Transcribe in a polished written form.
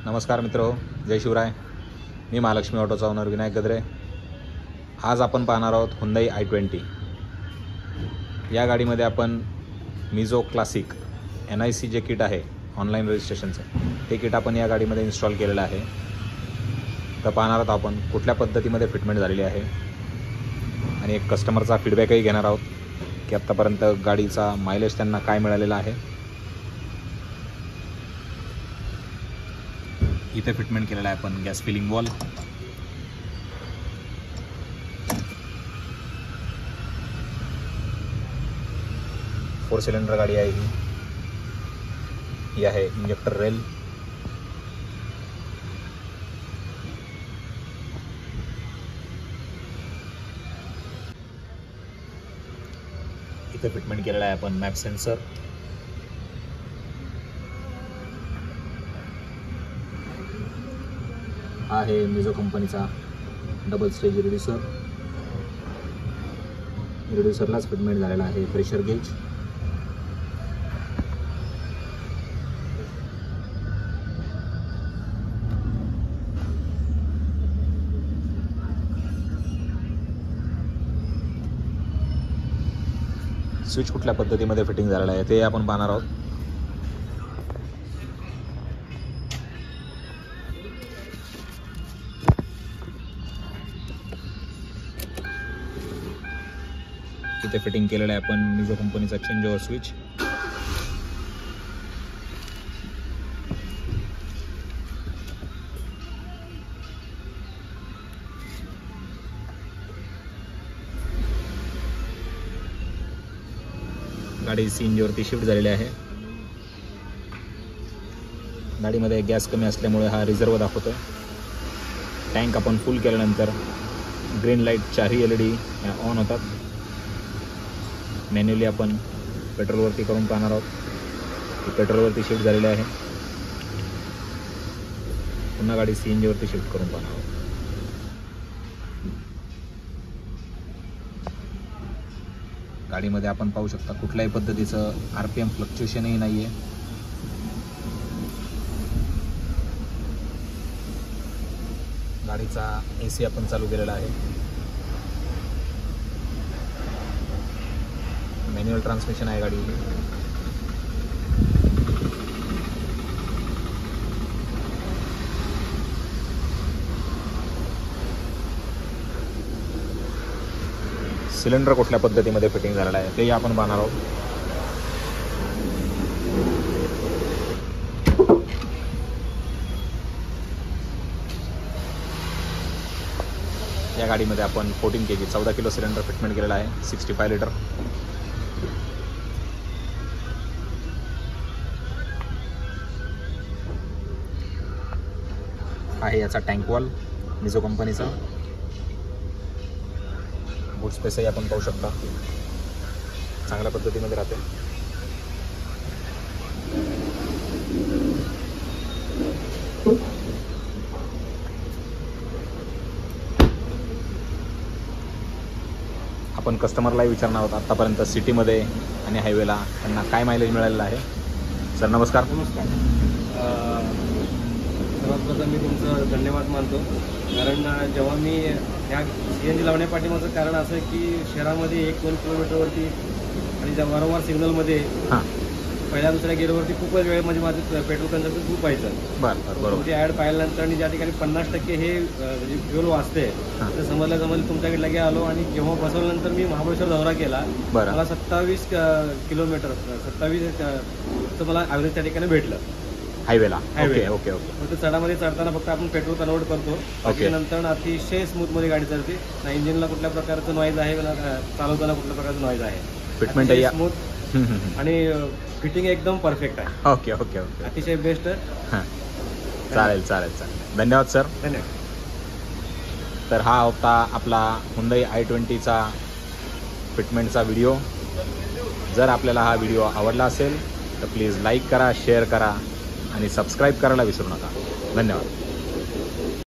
नमस्कार मित्रो, जय शिवराय. मी महालक्ष्मी ऑटोचा ओनर विनायक गद्रे. आज आपण पाहणार आहोत Hyundai i20. या गाडीमध्ये आपण मिझो क्लासिक NIC जे किट आहे ऑनलाईन रजिस्ट्रेशनचं, ते किट आपण या गाडीमध्ये इन्स्टॉल केलेलं आहे. तर पाहणार आहोत आपण कुठल्या पद्धतीमध्ये फिटमेंट झालेली आहे आणि एक कस्टमरचा फीडबॅकही घेणार आहोत की आत्तापर्यंत गाडीचा मायलेज त्यांना काय मिळालेला आहे. इथे फिटमेंट केलेला आहे आपण gas filling valve. Four cylinder गाडी आहे ही आहे इंजेक्टर रेल. इथे फिटमेंट केलेला आहे आपण मॅप सेन्सर. हा आहे मिझो कंपनीचा डबल स्टेज रिड्युसर. रिड्युसरलाच फिटमेंट झालेला आहे प्रेशर गेज. स्विच कुठल्या पद्धतीमध्ये फिटिंग झालेला आहे ते आपण पाहणार आहोत. इथे फिटिंग केलेला आहे आपण मिझो कंपनीचा चेंज ओव्हर स्विच. गाडी CNG वरती शिफ्ट झालेली आहे. गाडीमध्ये गॅस कमी असल्यामुळे हा रिझर्व दाखवतोय. टँक आपण फुल केल्यानंतर ग्रीन लाईट चारही LED ऑन होतात. मॅन्युअली आपण पेट्रोलवरती करून पाहणार आहोत. पेट्रोलवरती शिफ्ट झालेली आहे. पुन्हा गाडी CNG वरती शिफ्ट करून पाहणार आहोत. गाडीमध्ये आपण पाहू शकता कुठल्याही पद्धतीचं RPM फ्लक्च्युएशनही नाही आहे. गाडीचा AC आपण चालू केलेला आहे. मॅन्युअल ट्रान्समिशन आहे गाडी. सिलेंडर कुठल्या पद्धतीमध्ये फिटिंग झालेला आहे तेही आपण पाहणार आहोत. या गाडीमध्ये आपण 14 kg 14 किलो सिलेंडर फिटमेंट केलेला आहे. 65 लिटर. आहे याचा टँक वॉल मिझो कंपनीचा. बूट स्पेसही आपण पाहू शकता चांगल्या पद्धतीमध्ये राहते. आपण कस्टमरलाही विचारणार आहोत आत्तापर्यंत सिटीमध्ये आणि हायवेला त्यांना काय मायलेज मिळालेलं आहे. सर नमस्कार. सर्वात प्रथम मी तुमचं धन्यवाद मानतो, कारण जेव्हा मी ह्या CNG लावण्यापाठीमागचं कारण असं की शहरामध्ये 1-2 किलोमीटरवरती आणि ज्या वारंवार सिग्नलमध्ये पहिल्या दुसऱ्या गेअरवरती खूपच वेळ म्हणजे माझं पेट्रोल कन्झम्पशन खूप व्हायचं. बरोबर. ती ॲड पाहिल्यानंतर आणि ज्या ठिकाणी 50% हे म्हणजे फ्युल वाचते तर समजलं तुमच्याकडे लगे आलो. आणि जेव्हा बसवल्यानंतर मी महाबळेश्वर दौरा केला. मला 27 किलोमीटर 27 मला ॲव्हरेज त्या ठिकाणी भेटलं हायवेला. ओके. फक्त चढामध्ये चढताना फक्त आपण पेट्रोल कन्वर्ट करतो. नंतर अतिशय स्मूथमध्ये गाडी चालते. ना इंजिनला कुठल्या प्रकारचं नॉईज आहे ना चालवताना कुठल्या प्रकारचं नॉईज आहे. फिटमेंट स्मूथ आणि फिटिंग एकदम परफेक्ट आहे. ओके. अतिशय बेस्ट. चालेल. धन्यवाद सर. धन्यवाद. तर हा होता आपला Hyundai i20चा फिटमेंटचा व्हिडिओ. जर आपल्याला हा व्हिडिओ आवडला असेल तर प्लीज लाईक करा, शेअर करा आणि सबस्क्राईब करायला विसरू नका. धन्यवाद.